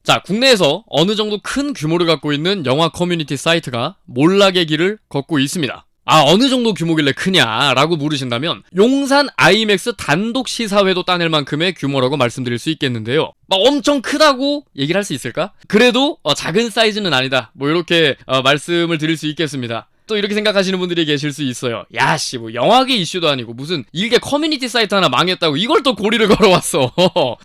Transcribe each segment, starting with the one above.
자, 국내에서 어느 정도 큰 규모를 갖고 있는 영화 커뮤니티 사이트가 몰락의 길을 걷고 있습니다. 아, 어느 정도 규모길래 크냐라고 물으신다면 용산 아이맥스 단독 시사회도 따낼 만큼의 규모라고 말씀드릴 수 있겠는데요. 막 엄청 크다고 얘기를 할 수 있을까? 그래도 작은 사이즈는 아니다, 뭐 이렇게 말씀을 드릴 수 있겠습니다. 또 이렇게 생각하시는 분들이 계실 수 있어요. 야씨, 뭐 영화계 이슈도 아니고 무슨 일개 커뮤니티 사이트 하나 망했다고 이걸 또 고리를 걸어왔어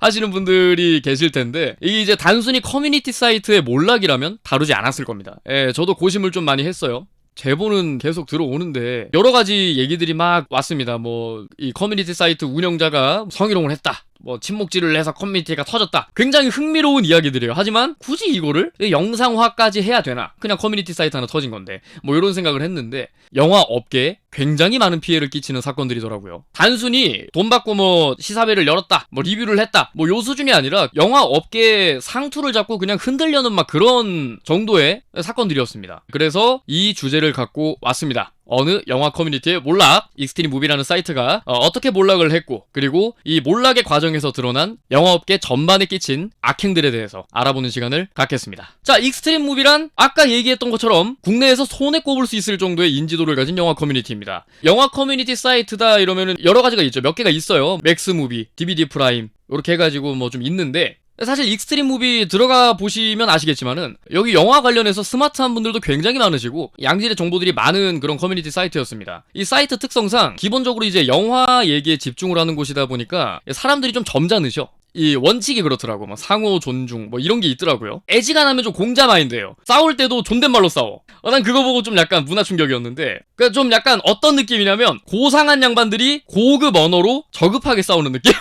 하시는 분들이 계실 텐데, 이게 이제 단순히 커뮤니티 사이트의 몰락이라면 다루지 않았을 겁니다. 예, 저도 고심을 좀 많이 했어요. 제보는 계속 들어오는데 여러 가지 얘기들이 막 왔습니다. 뭐 이 커뮤니티 사이트 운영자가 성희롱을 했다, 뭐 침묵질을 해서 커뮤니티가 터졌다, 굉장히 흥미로운 이야기들이에요. 하지만 굳이 이거를 영상화까지 해야 되나? 그냥 커뮤니티 사이트 하나 터진 건데, 뭐 이런 생각을 했는데 영화 업계에 굉장히 많은 피해를 끼치는 사건들이더라고요. 단순히 돈 받고 뭐 시사회를 열었다, 뭐 리뷰를 했다, 뭐 요 수준이 아니라 영화 업계의 상투를 잡고 그냥 흔들려는 막 그런 정도의 사건들이었습니다. 그래서 이 주제를 갖고 왔습니다. 어느 영화 커뮤니티의 몰락, 익스트림 무비라는 사이트가 어떻게 몰락을 했고, 그리고 이 몰락의 과정에서 드러난 영화업계 전반에 끼친 악행들에 대해서 알아보는 시간을 갖겠습니다. 자, 익스트림 무비란 아까 얘기했던 것처럼 국내에서 손에 꼽을 수 있을 정도의 인지도를 가진 영화 커뮤니티입니다. 영화 커뮤니티 사이트다 이러면은 여러 가지가 있죠. 몇 개가 있어요. 맥스무비, DVD 프라임 이렇게 해가지고 뭐 좀 있는데, 사실 익스트림 무비 들어가 보시면 아시겠지만은 여기 영화 관련해서 스마트한 분들도 굉장히 많으시고 양질의 정보들이 많은 그런 커뮤니티 사이트였습니다. 이 사이트 특성상 기본적으로 이제 영화 얘기에 집중을 하는 곳이다 보니까 사람들이 좀 점잖으셔. 이 원칙이 그렇더라고. 막 상호 존중 뭐 이런 게 있더라고요. 애지간하면 좀 공자 마인드예요. 싸울 때도 존댓말로 싸워. 난 그거 보고 좀 약간 문화 충격이었는데, 그러니까 좀 약간 어떤 느낌이냐면 고상한 양반들이 고급 언어로 저급하게 싸우는 느낌?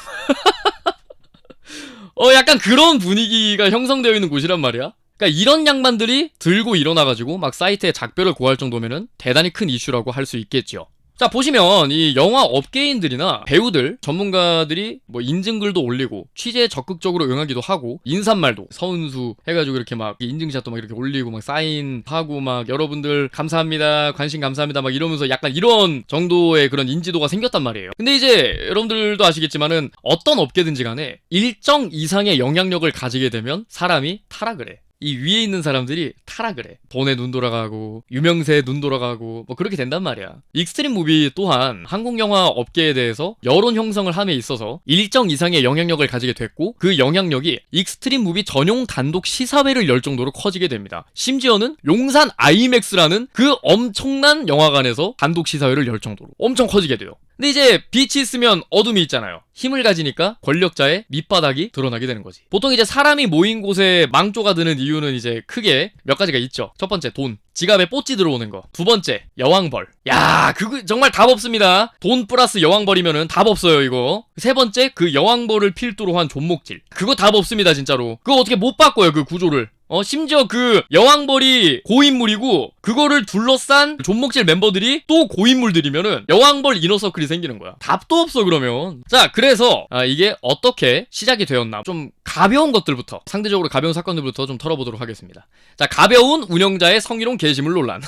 약간 그런 분위기가 형성되어 있는 곳이란 말이야. 그러니까 이런 양반들이 들고 일어나가지고 막 사이트에 작별을 고할 정도면은 대단히 큰 이슈라고 할 수 있겠죠. 자, 보시면 이 영화 업계인들이나 배우들, 전문가들이 뭐 인증글도 올리고 취재에 적극적으로 응하기도 하고, 인사말도 서은수 해가지고 이렇게 막 인증샷도 막 이렇게 올리고 막 사인하고 막 여러분들 감사합니다, 관심 감사합니다 막 이러면서 약간 이런 정도의 그런 인지도가 생겼단 말이에요. 근데 이제 여러분들도 아시겠지만은 어떤 업계든지 간에 일정 이상의 영향력을 가지게 되면 사람이 타락을 해. 이 위에 있는 사람들이 타락을 해. 돈에 눈 돌아가고 유명세에 눈 돌아가고 뭐 그렇게 된단 말이야. 익스트림 무비 또한 한국 영화 업계에 대해서 여론 형성을 함에 있어서 일정 이상의 영향력을 가지게 됐고, 그 영향력이 익스트림 무비 전용 단독 시사회를 열 정도로 커지게 됩니다. 심지어는 용산 아이맥스라는 그 엄청난 영화관에서 단독 시사회를 열 정도로 엄청 커지게 돼요. 근데 이제 빛이 있으면 어둠이 있잖아요. 힘을 가지니까 권력자의 밑바닥이 드러나게 되는 거지. 보통 이제 사람이 모인 곳에 망조가 드는 이유는 이제 크게 몇 가지가 있죠. 첫 번째, 돈. 지갑에 뽀찌 들어오는 거. 두 번째, 여왕벌. 야, 그거 정말 답 없습니다. 돈 플러스 여왕벌이면은 답 없어요, 이거. 세 번째, 그 여왕벌을 필두로 한 존목질. 그거 답 없습니다, 진짜로. 그거 어떻게 못 바꿔요, 그 구조를. 심지어 그 여왕벌이 고인물이고 그거를 둘러싼 존목질 멤버들이 또 고인물들이면은 여왕벌 이너서클이 생기는 거야. 답도 없어, 그러면. 자, 그래서 이게 어떻게 시작이 되었나, 좀 가벼운 것들부터, 상대적으로 가벼운 사건들부터 좀 털어보도록 하겠습니다. 자, 가벼운 운영자의 성희롱 게시물 논란.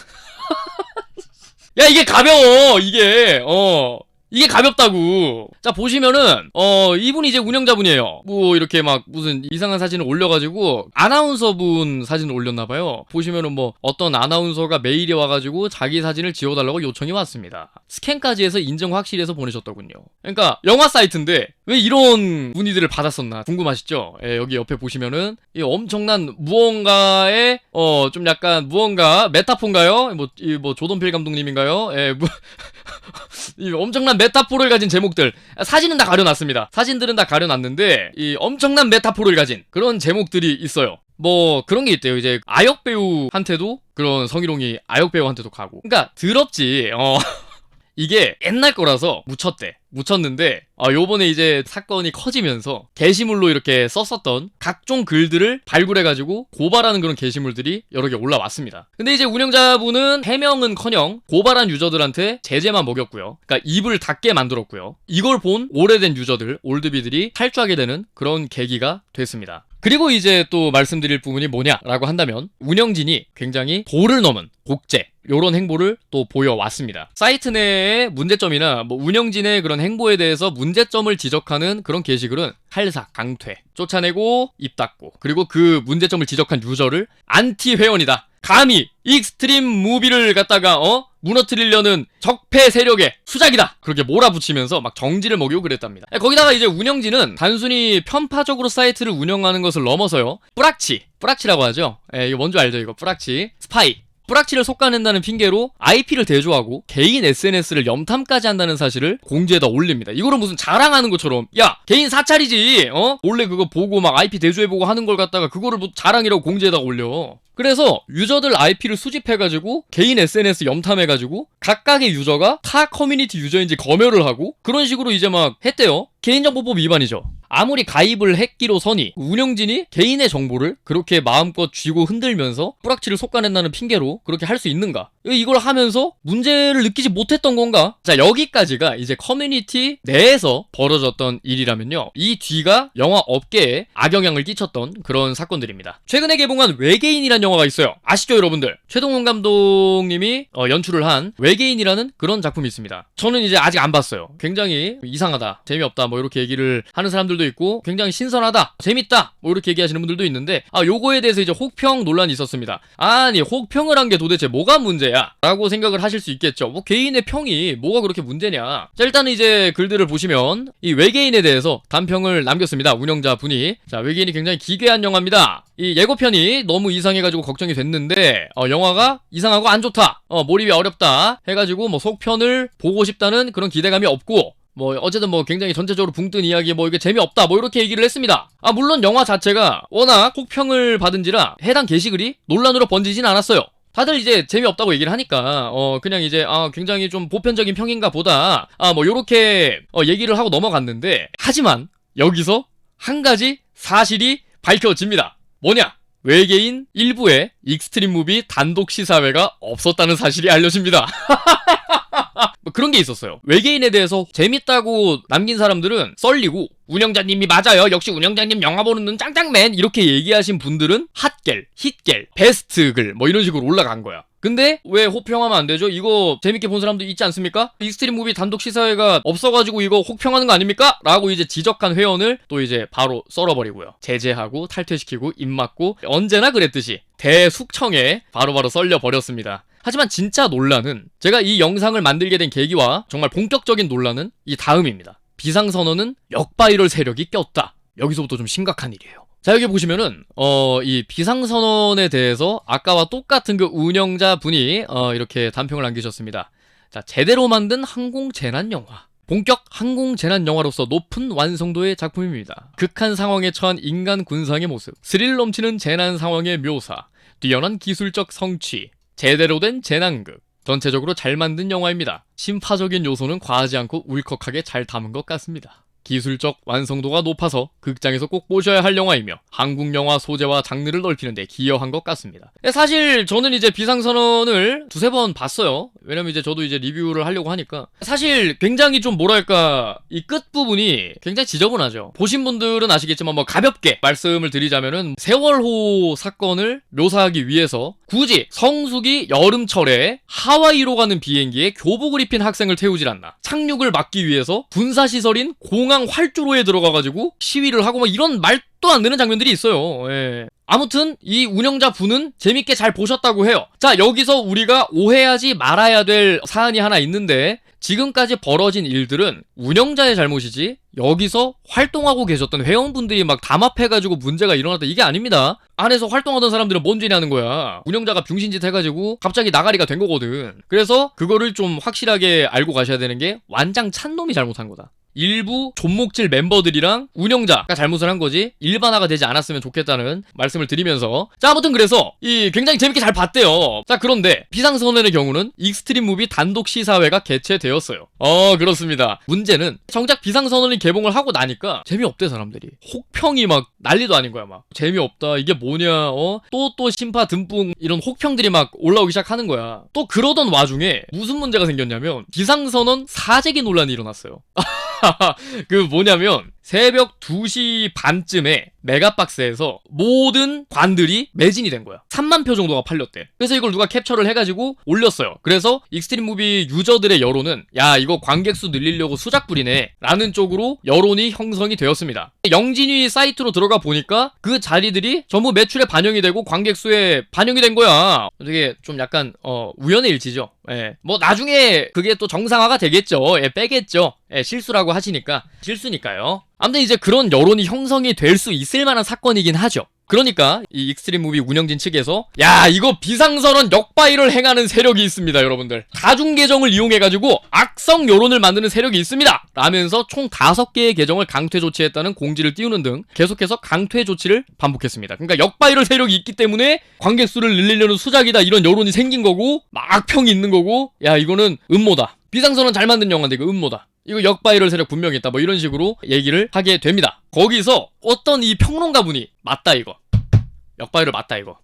야, 이게 가벼워, 이게 가볍다고. 자, 보시면은 이분이 이제 운영자분이에요. 뭐 이렇게 막 무슨 이상한 사진을 올려가지고 아나운서분 사진을 올렸나봐요. 보시면은 뭐 어떤 아나운서가 메일이 와가지고 자기 사진을 지워달라고 요청이 왔습니다. 스캔까지 해서 인증 확실히 해서 보내셨더군요. 그러니까 영화 사이트인데 왜 이런 문의들을 받았었나 궁금하시죠? 예, 여기 옆에 보시면은 이 엄청난 무언가의 좀 약간 무언가 메타포인가요? 뭐 조던필 감독님인가요? 예, 이 엄청난 메타포를 가진 제목들. 사진은 다 가려놨습니다. 사진들은 다 가려놨는데 이 엄청난 메타포를 가진 그런 제목들이 있어요. 뭐 그런 게 있대요. 이제 아역 배우한테도 그런 성희롱이 아역 배우한테도 가고. 그러니까 더럽지. 이게 옛날 거라서 묻혔는데 요번에 이제 사건이 커지면서 게시물로 이렇게 썼었던 각종 글들을 발굴해가지고 고발하는 그런 게시물들이 여러 개 올라왔습니다. 근데 이제 운영자분은 해명은커녕 고발한 유저들한테 제재만 먹였고요. 그러니까 입을 닫게 만들었고요. 이걸 본 오래된 유저들, 올드비들이 탈주하게 되는 그런 계기가 됐습니다. 그리고 이제 또 말씀드릴 부분이 뭐냐라고 한다면 운영진이 굉장히 도를 넘은 곡제 요런 행보를 또 보여왔습니다. 사이트 내의 문제점이나 뭐 운영진의 그런 행보에 대해서 문제점을 지적하는 그런 게시글은 탈삭, 강퇴, 쫓아내고 입 닫고, 그리고 그 문제점을 지적한 유저를 안티 회원이다, 감히 익스트림 무비를 갖다가 무너뜨리려는 적폐 세력의 수작이다, 그렇게 몰아붙이면서 막 정지를 먹이고 그랬답니다. 거기다가 이제 운영진은 단순히 편파적으로 사이트를 운영하는 것을 넘어서요, 뿌락치라고 하죠. 이거 뭔지 알죠? 이거 뿌락치, 스파이, 뿌락치를 솎아낸다는 핑계로 IP를 대조하고 개인 SNS를 염탐까지 한다는 사실을 공지에다 올립니다. 이거를 무슨 자랑하는 것처럼, 야 개인 사찰이지, 원래 그거 보고 막 IP 대조해보고 하는 걸 갖다가 그거를 뭐 자랑이라고 공지에다 올려. 그래서 유저들 IP를 수집해가지고 개인 SNS 염탐해가지고 각각의 유저가 타 커뮤니티 유저인지 검열을 하고 그런 식으로 이제 막 했대요. 개인정보법 위반이죠. 아무리 가입을 했기로 서니 운영진이 개인의 정보를 그렇게 마음껏 쥐고 흔들면서 뿌락치를 솎아낸다는 핑계로 그렇게 할 수 있는가? 이걸 하면서 문제를 느끼지 못했던 건가? 자, 여기까지가 이제 커뮤니티 내에서 벌어졌던 일이라면요, 이 뒤가 영화 업계에 악영향을 끼쳤던 그런 사건들입니다. 최근에 개봉한 외계인이라는 영화가 있어요. 아시죠, 여러분들? 최동원 감독님이 연출을 한 외계인이라는 그런 작품이 있습니다. 저는 이제 아직 안 봤어요. 굉장히 이상하다, 재미없다, 뭐 이렇게 얘기를 하는 사람들도 있고, 굉장히 신선하다, 재밌다, 뭐 이렇게 얘기하시는 분들도 있는데, 요거에 대해서 이제 혹평 논란이 있었습니다. 아니, 혹평을 한 게 도대체 뭐가 문제야? 라고 생각을 하실 수 있겠죠. 뭐 개인의 평이 뭐가 그렇게 문제냐? 자, 일단은 이제 글들을 보시면 이 외계인에 대해서 단평을 남겼습니다, 운영자 분이. 자, 외계인이 굉장히 기괴한 영화입니다. 이 예고편이 너무 이상해가지고 걱정이 됐는데 영화가 이상하고 안 좋다, 몰입이 어렵다 해가지고 뭐 속편을 보고 싶다는 그런 기대감이 없고, 뭐 어쨌든 뭐 굉장히 전체적으로 붕 뜬 이야기, 뭐 이게 재미없다, 뭐 이렇게 얘기를 했습니다. 물론 영화 자체가 워낙 혹평을 받은지라 해당 게시글이 논란으로 번지진 않았어요. 다들 이제 재미없다고 얘기를 하니까 그냥 이제 굉장히 좀 보편적인 평인가 보다, 뭐 요렇게 얘기를 하고 넘어갔는데, 하지만 여기서 한 가지 사실이 밝혀집니다. 뭐냐? 외계인 일부에 익스트림 무비 단독 시사회가 없었다는 사실이 알려집니다. 뭐 그런 게 있었어요. 외계인에 대해서 재밌다고 남긴 사람들은 썰리고, 운영자님이 맞아요, 역시 운영자님 영화 보는 눈 짱짱맨, 이렇게 얘기하신 분들은 핫겔, 힛겔, 베스트글 뭐 이런 식으로 올라간 거야. 근데 왜 혹평하면 안 되죠? 이거 재밌게 본 사람도 있지 않습니까? 익스트림 무비 단독 시사회가 없어가지고 이거 혹평하는 거 아닙니까? 라고 이제 지적한 회원을 또 이제 바로 썰어버리고요, 제재하고 탈퇴시키고 입맞고, 언제나 그랬듯이 대숙청에 바로바로 썰려버렸습니다. 하지만 진짜 논란은, 제가 이 영상을 만들게 된 계기와 정말 본격적인 논란은 이 다음입니다. 비상선언은 역바이럴 세력이 꼈다. 여기서부터 좀 심각한 일이에요. 자, 여기 보시면은 이 비상선언에 대해서 아까와 똑같은 그 운영자 분이 이렇게 단평을 남기셨습니다. 자, 제대로 만든 항공재난 영화, 본격 항공재난 영화로서 높은 완성도의 작품입니다. 극한 상황에 처한 인간 군상의 모습, 스릴 넘치는 재난 상황의 묘사, 뛰어난 기술적 성취, 제대로 된 재난극, 전체적으로 잘 만든 영화입니다. 심파적인 요소는 과하지 않고 울컥하게 잘 담은 것 같습니다. 기술적 완성도가 높아서 극장에서 꼭 보셔야 할 영화이며 한국 영화 소재와 장르를 넓히는 데 기여한 것 같습니다. 사실 저는 이제 비상선언을 두세 번 봤어요. 왜냐면 이제 저도 이제 리뷰를 하려고 하니까. 사실 굉장히 좀 뭐랄까, 이 끝부분이 굉장히 지저분하죠. 보신 분들은 아시겠지만 뭐 가볍게 말씀을 드리자면은 세월호 사건을 묘사하기 위해서 굳이 성수기 여름철에 하와이로 가는 비행기에 교복을 입힌 학생을 태우질 않나, 착륙을 막기 위해서 군사시설인 공항 활주로에 들어가가지고 시위를 하고 막 이런 말도 안 되는 장면들이 있어요. 예. 아무튼 이 운영자 분은 재밌게 잘 보셨다고 해요. 자, 여기서 우리가 오해하지 말아야 될 사안이 하나 있는데, 지금까지 벌어진 일들은 운영자의 잘못이지 여기서 활동하고 계셨던 회원분들이 막 담합해가지고 문제가 일어났다, 이게 아닙니다. 안에서 활동하던 사람들은 뭔 죄냐는 거야. 운영자가 병신짓 해가지고 갑자기 나가리가 된 거거든. 그래서 그거를 좀 확실하게 알고 가셔야 되는 게, 완장 찬놈이 잘못한 거다. 일부 존목질 멤버들이랑 운영자가 잘못을 한 거지 일반화가 되지 않았으면 좋겠다는 말씀을 드리면서, 자, 아무튼 그래서 이 굉장히 재밌게 잘 봤대요. 자, 그런데 비상선언의 경우는 익스트림 무비 단독 시사회가 개최되었어요. 그렇습니다. 문제는 정작 비상선언이 개봉을 하고 나니까 재미없대, 사람들이. 혹평이 막 난리도 아닌 거야. 막 재미없다, 이게 뭐냐, 또 심파 듬뿍 이런 혹평들이 막 올라오기 시작하는 거야. 또 그러던 와중에 무슨 문제가 생겼냐면 비상선언 사재기 논란이 일어났어요. 그 뭐냐면 새벽 2시 반쯤에 메가박스에서 모든 관들이 매진이 된 거야. 3만 표 정도가 팔렸대. 그래서 이걸 누가 캡처를 해가지고 올렸어요. 그래서 익스트림 무비 유저들의 여론은 야 이거 관객수 늘리려고 수작 부리네 라는 쪽으로 여론이 형성이 되었습니다. 영진위 사이트로 들어가 보니까 그 자리들이 전부 매출에 반영이 되고 관객수에 반영이 된 거야. 되게 좀 약간 우연의 일치죠. 예. 뭐 나중에 그게 또 정상화가 되겠죠. 예, 빼겠죠. 예, 실수라고 하시니까. 실수니까요. 아무튼 이제 그런 여론이 형성이 될 수 있을 만한 사건이긴 하죠. 그러니까 이 익스트림 무비 운영진 측에서 야 이거 비상선언 역바이를 행하는 세력이 있습니다 여러분들. 다중 계정을 이용해가지고 악성 여론을 만드는 세력이 있습니다 라면서 총 5개의 계정을 강퇴 조치했다는 공지를 띄우는 등 계속해서 강퇴 조치를 반복했습니다. 그러니까 역바이럴 세력이 있기 때문에 관객수를 늘리려는 수작이다 이런 여론이 생긴 거고 막 평이 있는 거고 야 이거는 음모다. 비상선언 잘 만든 영화인데 이거 음모다. 이거 역바이럴 세력 분명히 있다. 뭐 이런 식으로 얘기를 하게 됩니다. 거기서 어떤 이 평론가분이 맞다 이거. 역바이럴 맞다 이거.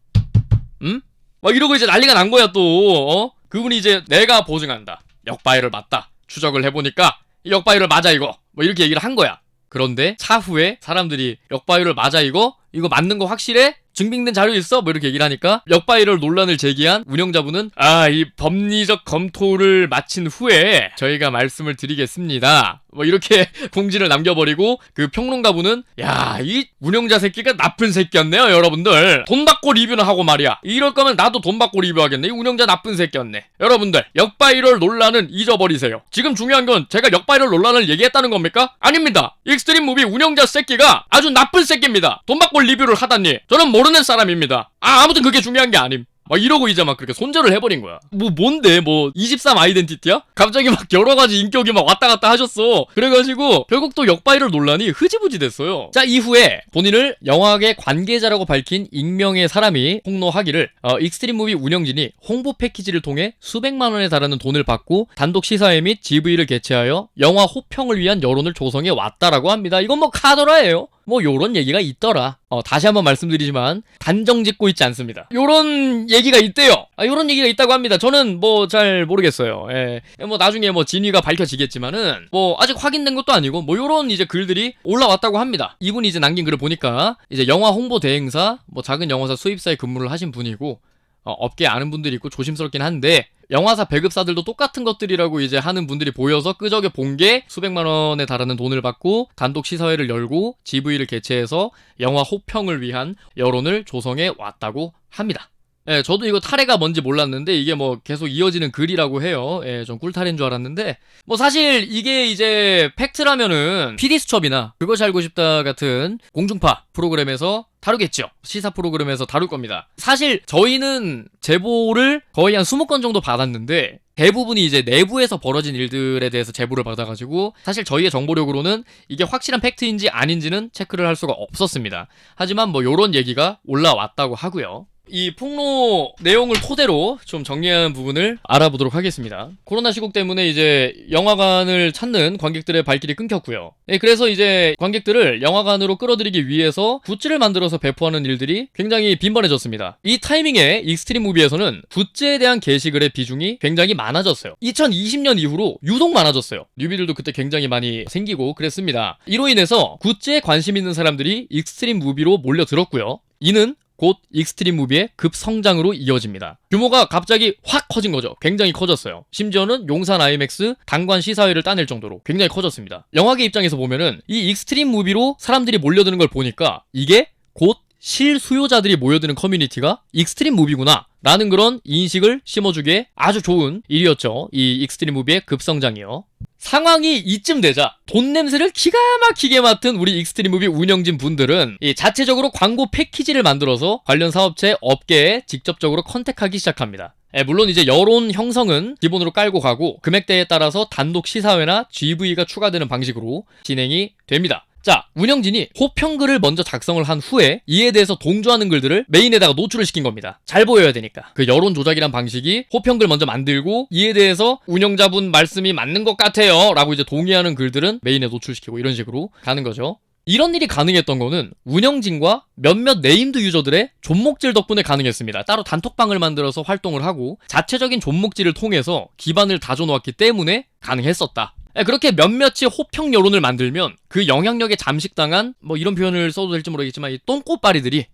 응? 막 이러고 이제 난리가 난 거야 또. 그분이 이제 내가 보증한다. 역바이럴 맞다. 추적을 해보니까 역바이럴 맞아 이거. 뭐 이렇게 얘기를 한 거야. 그런데 차후에 사람들이 역바이럴 맞아 이거 맞는 거 확실해? 증빙된 자료 있어? 뭐 이렇게 얘기를 하니까 역바이럴 논란을 제기한 운영자분은 이 법리적 검토를 마친 후에 저희가 말씀을 드리겠습니다. 뭐 이렇게 공지를 남겨버리고 그 평론가분은 야, 이 운영자 새끼가 나쁜 새끼였네요 여러분들. 돈 받고 리뷰는 하고 말이야. 이럴 거면 나도 돈 받고 리뷰하겠네. 이 운영자 나쁜 새끼였네. 여러분들 역바이럴 논란은 잊어버리세요. 지금 중요한 건 제가 역바이럴 논란을 얘기했다는 겁니까? 아닙니다. 익스트림 무비 운영자 새끼가 아주 나쁜 새끼입니다. 돈 받고 리뷰를 하다니 저는 모르는 사람입니다. 아무튼 그게 중요한 게 아님. 막 이러고 이제 막 그렇게 손절을 해버린 거야. 뭔데 23 아이덴티티야? 갑자기 막 여러가지 인격이 막 왔다 갔다 하셨어. 그래가지고 결국 또 역바이럴 논란이 흐지부지 됐어요. 자, 이후에 본인을 영화계 관계자라고 밝힌 익명의 사람이 폭로하기를 익스트림 무비 운영진이 홍보 패키지를 통해 수백만 원에 달하는 돈을 받고 단독 시사회 및 GV를 개최하여 영화 호평을 위한 여론을 조성해 왔다라고 합니다. 이건 뭐 카더라예요. 뭐 요런 얘기가 있더라. 다시 한번 말씀드리지만 단정 짓고 있지 않습니다. 요런 얘기가 있대요. 요런 얘기가 있다고 합니다. 저는 뭐 잘 모르겠어요. 예. 뭐 나중에 뭐 진위가 밝혀지겠지만은 뭐 아직 확인된 것도 아니고 뭐 요런 이제 글들이 올라왔다고 합니다. 이분이 이제 남긴 글을 보니까 이제 영화 홍보 대행사 뭐 작은 영화사 수입사에 근무를 하신 분이고 업계에 아는 분들이 있고 조심스럽긴 한데 영화사 배급사들도 똑같은 것들이라고 이제 하는 분들이 보여서 끄적여 본 게 수백만 원에 달하는 돈을 받고 단독 시사회를 열고 GV를 개최해서 영화 호평을 위한 여론을 조성해 왔다고 합니다. 예, 저도 이거 탈해가 뭔지 몰랐는데 이게 뭐 계속 이어지는 글이라고 해요. 예, 좀 꿀탈인 줄 알았는데 뭐 사실 이게 이제 팩트라면은 PD수첩이나 그것이 알고 싶다 같은 공중파 프로그램에서 다루겠죠. 시사 프로그램에서 다룰 겁니다. 사실 저희는 제보를 거의 한 20건 정도 받았는데 대부분이 이제 내부에서 벌어진 일들에 대해서 제보를 받아가지고 사실 저희의 정보력으로는 이게 확실한 팩트인지 아닌지는 체크를 할 수가 없었습니다. 하지만 뭐 요런 얘기가 올라왔다고 하고요. 이 폭로 내용을 토대로 좀 정리한 부분을 알아보도록 하겠습니다. 코로나 시국 때문에 이제 영화관을 찾는 관객들의 발길이 끊겼고요. 네, 그래서 이제 관객들을 영화관으로 끌어들이기 위해서 굿즈를 만들어서 배포하는 일들이 굉장히 빈번해졌습니다. 이 타이밍에 익스트림 무비에서는 굿즈에 대한 게시글의 비중이 굉장히 많아졌어요. 2020년 이후로 유독 많아졌어요. 뉴비들도 그때 굉장히 많이 생기고 그랬습니다. 이로 인해서 굿즈에 관심 있는 사람들이 익스트림 무비로 몰려들었고요. 이는 곧 익스트림 무비의 급성장으로 이어집니다. 규모가 갑자기 확 커진 거죠. 굉장히 커졌어요. 심지어는 용산 IMAX 단관 시사회를 따낼 정도로 굉장히 커졌습니다. 영화계 입장에서 보면은 이 익스트림 무비로 사람들이 몰려드는 걸 보니까 이게 곧 실수요자들이 모여드는 커뮤니티가 익스트림 무비구나 라는 그런 인식을 심어주기에 아주 좋은 일이었죠. 이 익스트림 무비의 급성장이요. 상황이 이쯤 되자 돈 냄새를 기가 막히게 맡은 우리 익스트림 무비 운영진 분들은 이 자체적으로 광고 패키지를 만들어서 관련 사업체 업계에 직접적으로 컨택하기 시작합니다. 물론 이제 여론 형성은 기본으로 깔고 가고 금액대에 따라서 단독 시사회나 GV가 추가되는 방식으로 진행이 됩니다. 자, 운영진이 호평글을 먼저 작성을 한 후에 이에 대해서 동조하는 글들을 메인에다가 노출을 시킨 겁니다. 잘 보여야 되니까. 그 여론 조작이란 방식이 호평글 먼저 만들고 이에 대해서 운영자분 말씀이 맞는 것 같아요 라고 이제 동의하는 글들은 메인에 노출시키고 이런 식으로 가는 거죠. 이런 일이 가능했던 거는 운영진과 몇몇 네임드 유저들의 존목질 덕분에 가능했습니다. 따로 단톡방을 만들어서 활동을 하고 자체적인 존목질을 통해서 기반을 다져놓았기 때문에 가능했었다. 그렇게 몇몇이 호평 여론을 만들면 그 영향력에 잠식당한 뭐 이런 표현을 써도 될지 모르겠지만 이 똥꼬빠리들이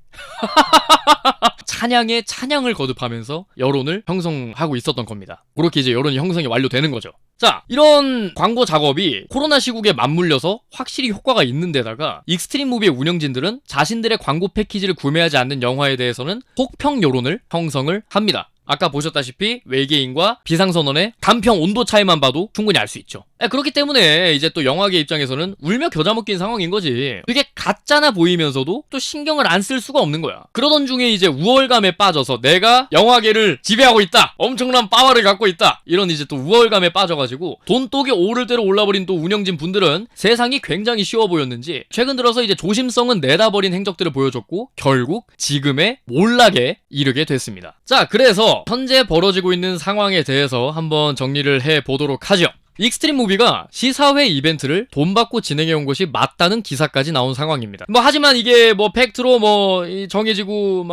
찬양에 찬양을 거듭하면서 여론을 형성하고 있었던 겁니다. 그렇게 이제 여론이 형성이 완료되는 거죠. 자, 이런 광고 작업이 코로나 시국에 맞물려서 확실히 효과가 있는 데다가 익스트림 무비의 운영진들은 자신들의 광고 패키지를 구매하지 않는 영화에 대해서는 혹평 여론을 형성을 합니다. 아까 보셨다시피 외계인과 비상선언의 간평 온도 차이만 봐도 충분히 알 수 있죠. 그렇기 때문에 이제 또 영화계 입장에서는 울며 겨자 먹기인 상황인 거지. 그게 가짜나 보이면서도 또 신경을 안 쓸 수가 없는 거야. 그러던 중에 이제 우월감에 빠져서 내가 영화계를 지배하고 있다, 엄청난 파워를 갖고 있다, 이런 이제 또 우월감에 빠져가지고 돈독이 오를 대로 올라버린 또 운영진 분들은 세상이 굉장히 쉬워 보였는지 최근 들어서 이제 조심성은 내다버린 행적들을 보여줬고 결국 지금의 몰락에 이르게 됐습니다. 자, 그래서 현재 벌어지고 있는 상황에 대해서 한번 정리를 해보도록 하죠. 익스트림 무비가 시사회 이벤트를 돈 받고 진행해온 것이 맞다는 기사까지 나온 상황입니다. 하지만 이게 팩트로 정해지고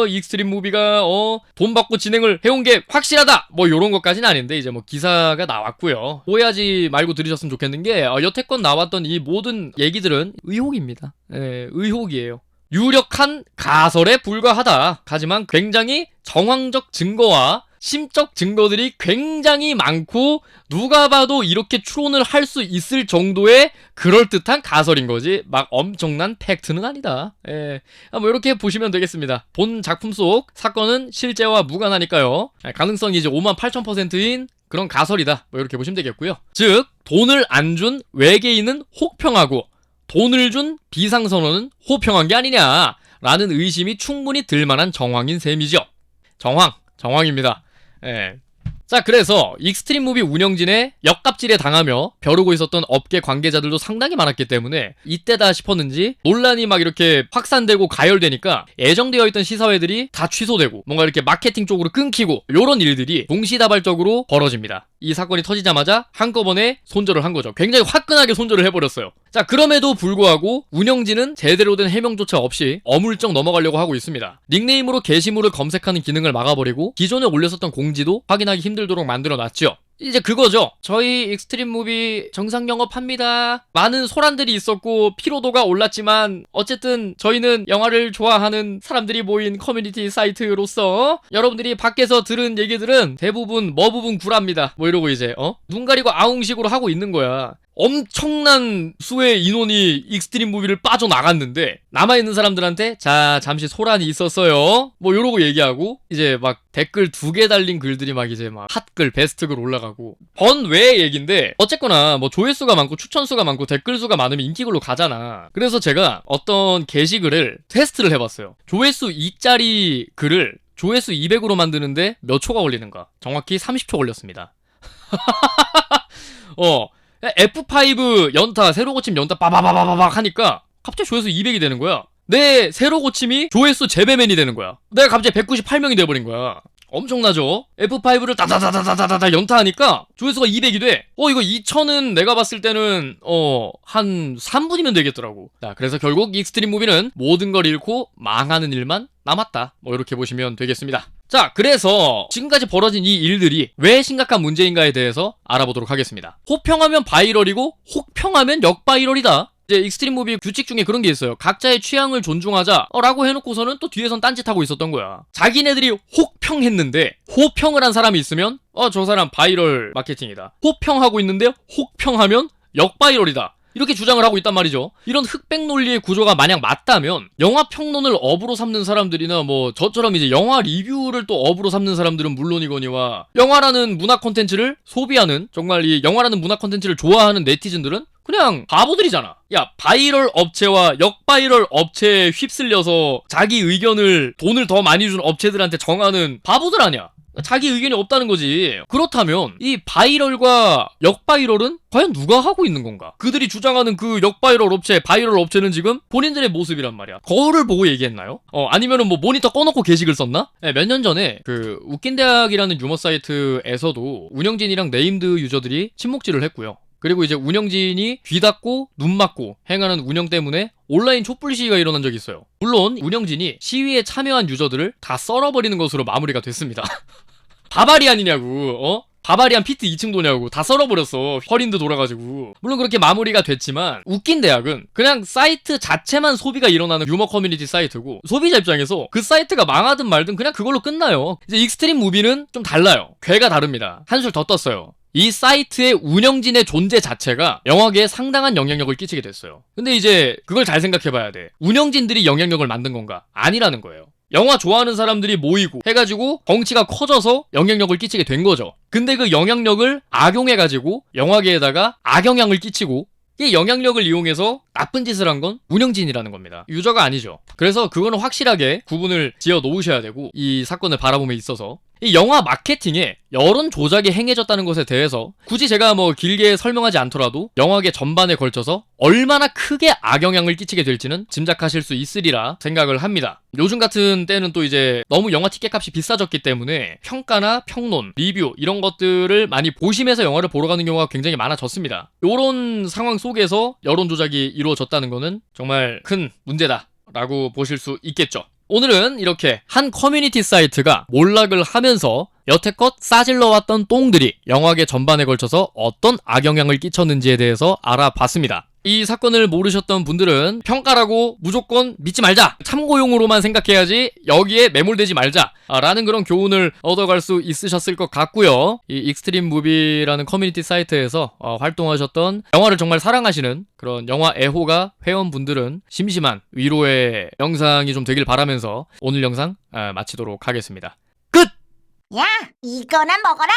익스트림 무비가 돈 받고 진행을 해온 게 확실하다 요런 것까지는 아닌데 이제 기사가 나왔고요. 오해하지 말고 들으셨으면 좋겠는 게 여태껏 나왔던 이 모든 얘기들은 의혹입니다. 의혹이에요. 유력한 가설에 불과하다. 하지만 굉장히 정황적 증거와 심적 증거들이 굉장히 많고 누가 봐도 이렇게 추론을 할 수 있을 정도의 그럴듯한 가설인 거지 막 엄청난 팩트는 아니다. 이렇게 보시면 되겠습니다. 본 작품 속 사건은 실제와 무관하니까요. 가능성이 이제 58,000%인 그런 가설이다. 이렇게 보시면 되겠고요. 즉 돈을 안 준 외계인은 혹평하고 돈을 준 비상선언은 호평한 게 아니냐라는 의심이 충분히 들만한 정황인 셈이죠. 정황입니다. 자, 그래서 익스트림 무비 운영진의 역갑질에 당하며 벼르고 있었던 업계 관계자들도 상당히 많았기 때문에 이때다 싶었는지 논란이 막 이렇게 확산되고 가열되니까 예정되어 있던 시사회들이 다 취소되고 뭔가 이렇게 마케팅 쪽으로 끊기고 이런 일들이 동시다발적으로 벌어집니다. 이 사건이 터지자마자 한꺼번에 손절을 한 거죠. 굉장히 화끈하게 손절을 해버렸어요. 자, 그럼에도 불구하고 운영진은 제대로 된 해명조차 없이 어물쩍 넘어가려고 하고 있습니다. 닉네임으로 게시물을 검색하는 기능을 막아버리고 기존에 올렸었던 공지도 확인하기 힘들도록 만들어놨죠. 이제 그거죠. 저희 익스트림 무비 정상 영업합니다. 많은 소란들이 있었고 피로도가 올랐지만 어쨌든 저희는 영화를 좋아하는 사람들이 모인 커뮤니티 사이트로서 여러분들이 밖에서 들은 얘기들은 대부분 부분 구랍니다. 이러고 이제 눈 가리고 아웅식으로 하고 있는 거야. 엄청난 수의 인원이 익스트림 무비를 빠져나갔는데 남아있는 사람들한테 자 잠시 소란이 있었어요 이러고 얘기하고 이제 막 댓글 2개 달린 글들이 막 이제 막 핫글 베스트글 올라가고 번외의 얘긴데 어쨌거나 조회수가 많고 추천수가 많고 댓글수가 많으면 인기글로 가잖아. 그래서 제가 어떤 게시글을 테스트를 해봤어요. 조회수 2짜리 글을 조회수 200으로 만드는데 몇 초가 걸리는가. 정확히 30초 걸렸습니다. F5 연타, 새로 고침 연타 빠바바바박 하니까 갑자기 조회수 200이 되는 거야. 내 새로 고침이 조회수 재배맨이 되는 거야. 내가 갑자기 198명이 돼버린 거야. 엄청나죠? F5를 다다다다다다다 연타하니까 조회수가 200이 돼. 이거 2000은 내가 봤을 때는 한 3분이면 되겠더라고. 자, 그래서 결국 익스트림 무비는 모든 걸 잃고 망하는 일만 남았다. 이렇게 보시면 되겠습니다. 자, 그래서 지금까지 벌어진 이 일들이 왜 심각한 문제인가에 대해서 알아보도록 하겠습니다. 호평하면 바이럴이고 혹평하면 역바이럴이다. 이제 익스트림 무비 규칙 중에 그런 게 있어요. 각자의 취향을 존중하자 라고 해놓고서는 또 뒤에선 딴짓하고 있었던 거야. 자기네들이 혹평했는데 호평을 한 사람이 있으면 저 사람 바이럴 마케팅이다. 호평하고 있는데 혹평하면 역바이럴이다. 이렇게 주장을 하고 있단 말이죠. 이런 흑백 논리의 구조가 만약 맞다면 영화 평론을 업으로 삼는 사람들이나 저처럼 이제 영화 리뷰를 또 업으로 삼는 사람들은 물론이거니와 영화라는 문화 콘텐츠를 소비하는 정말 이 영화라는 문화 콘텐츠를 좋아하는 네티즌들은 그냥 바보들이잖아. 야, 바이럴 업체와 역바이럴 업체에 휩쓸려서 자기 의견을 돈을 더 많이 준 업체들한테 정하는 바보들 아니야. 자기 의견이 없다는 거지. 그렇다면 이 바이럴과 역바이럴은 과연 누가 하고 있는 건가? 그들이 주장하는 그 역바이럴 업체, 바이럴 업체는 지금 본인들의 모습이란 말이야. 거울을 보고 얘기했나요? 아니면은 모니터 꺼놓고 게시글 썼나? 몇 년 전에 그 웃긴 대학이라는 유머 사이트에서도 운영진이랑 네임드 유저들이 침묵질을 했고요. 그리고 이제 운영진이 귀 닫고 눈 막고 행하는 운영 때문에 온라인 촛불 시위가 일어난 적이 있어요. 물론 운영진이 시위에 참여한 유저들을 다 썰어버리는 것으로 마무리가 됐습니다. 다발이 아니냐고. 바바리안 피트 2층 도냐고 다 썰어버렸어. 헐인드 돌아가지고. 물론 그렇게 마무리가 됐지만 웃긴 대학은 그냥 사이트 자체만 소비가 일어나는 유머 커뮤니티 사이트고 소비자 입장에서 그 사이트가 망하든 말든 그냥 그걸로 끝나요. 이제 익스트림 무비는 좀 달라요. 궤가 다릅니다. 한술 더 떴어요. 이 사이트의 운영진의 존재 자체가 영화계에 상당한 영향력을 끼치게 됐어요. 근데 이제 그걸 잘 생각해봐야 돼. 운영진들이 영향력을 만든 건가? 아니라는 거예요. 영화 좋아하는 사람들이 모이고 해가지고 덩치가 커져서 영향력을 끼치게 된 거죠. 근데 그 영향력을 악용해가지고 영화계에다가 악영향을 끼치고 이 영향력을 이용해서 나쁜 짓을 한 건 운영진이라는 겁니다. 유저가 아니죠. 그래서 그거는 확실하게 구분을 지어 놓으셔야 되고 이 사건을 바라봄에 있어서 이 영화 마케팅에 여론 조작이 행해졌다는 것에 대해서 굳이 제가 뭐 길게 설명하지 않더라도 영화계 전반에 걸쳐서 얼마나 크게 악영향을 끼치게 될지는 짐작하실 수 있으리라 생각을 합니다. 요즘 같은 때는 또 이제 너무 영화 티켓 값이 비싸졌기 때문에 평가나 평론, 리뷰 이런 것들을 많이 보심해서 영화를 보러 가는 경우가 굉장히 많아졌습니다. 요런 상황 속에서 여론 조작이 이루어졌다는 거는 정말 큰 문제다 라고 보실 수 있겠죠. 오늘은 이렇게 한 커뮤니티 사이트가 몰락을 하면서 여태껏 싸질러왔던 똥들이 영화계 전반에 걸쳐서 어떤 악영향을 끼쳤는지에 대해서 알아봤습니다. 이 사건을 모르셨던 분들은 평가라고 무조건 믿지 말자, 참고용으로만 생각해야지 여기에 매몰되지 말자 라는 그런 교훈을 얻어갈 수 있으셨을 것 같고요. 이 익스트림 무비라는 커뮤니티 사이트에서 활동하셨던 영화를 정말 사랑하시는 그런 영화 애호가 회원분들은 심심한 위로의 영상이 좀 되길 바라면서 오늘 영상 마치도록 하겠습니다. 끝! 야, 이거나 먹어라!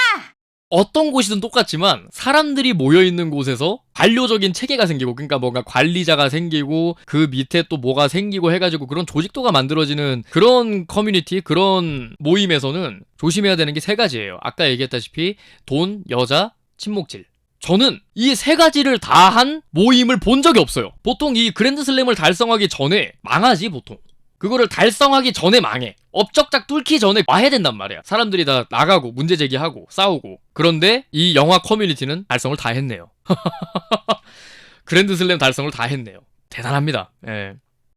어떤 곳이든 똑같지만 사람들이 모여있는 곳에서 관료적인 체계가 생기고 그러니까 뭔가 관리자가 생기고 그 밑에 또 뭐가 생기고 해가지고 그런 조직도가 만들어지는 그런 커뮤니티, 그런 모임에서는 조심해야 되는 게 세 가지예요. 아까 얘기했다시피 돈, 여자, 친목질. 저는 이 세 가지를 다 한 모임을 본 적이 없어요. 보통 이 그랜드슬램을 달성하기 전에 망하지 보통. 그거를 달성하기 전에 망해. 업적작 뚫기 전에 와야 된단 말이야. 사람들이 다 나가고 문제 제기하고 싸우고. 그런데 이 영화 커뮤니티는 달성을 다 했네요. 그랜드슬램 달성을 다 했네요. 대단합니다. 예.